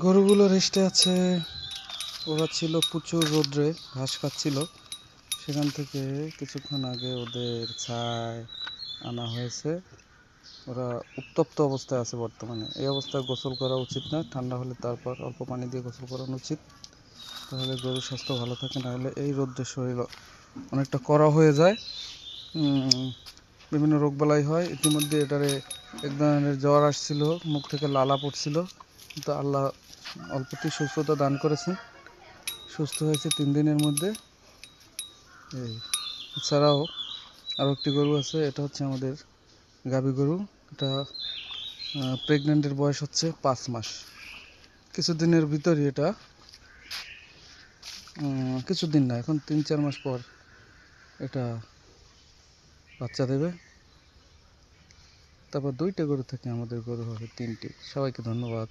গরুগুলো রেস্টে আছে। ওরা ছিল প্রচুর রোদ্রে, ঘাস খাচ্ছিল। সেখান থেকে কিছুক্ষণ আগে ওদের ছায় আনা হয়েছে। ওরা উত্তপ্ত অবস্থায় আছে বর্তমানে। এই অবস্থায় গোসল করা উচিত না, ঠান্ডা হলে তারপর অল্প পানি দিয়ে গোসল করানো উচিত। তাহলে গরুর স্বাস্থ্য ভালো থাকে, না হলে এই রোদ্রে শরীর অনেকটা কড়া হয়ে যায়, বিভিন্ন রোগবালাই হয়। ইতিমধ্যে এটারে এক ধরনের জ্বর আসছিল, মুখ থেকে লালা পড়ছিল, কিন্তু আল্লাহ অল্পতেই সুস্থতা দান করেছেন, সুস্থ হয়েছে 3 দিনের মধ্যে। এই এছাড়াও আরও একটি গরু আছে, এটা হচ্ছে আমাদের গাভী গরু। এটা প্রেগনেন্টের বয়স হচ্ছে 5 মাস। কিছুদিনের ভিতরই এটা, কিছুদিন না, এখন 3-4 মাস পর এটা বাচ্চা দেবে। তারপর 2টা গরু থেকে আমাদের গরু হবে 3টি। সবাইকে ধন্যবাদ।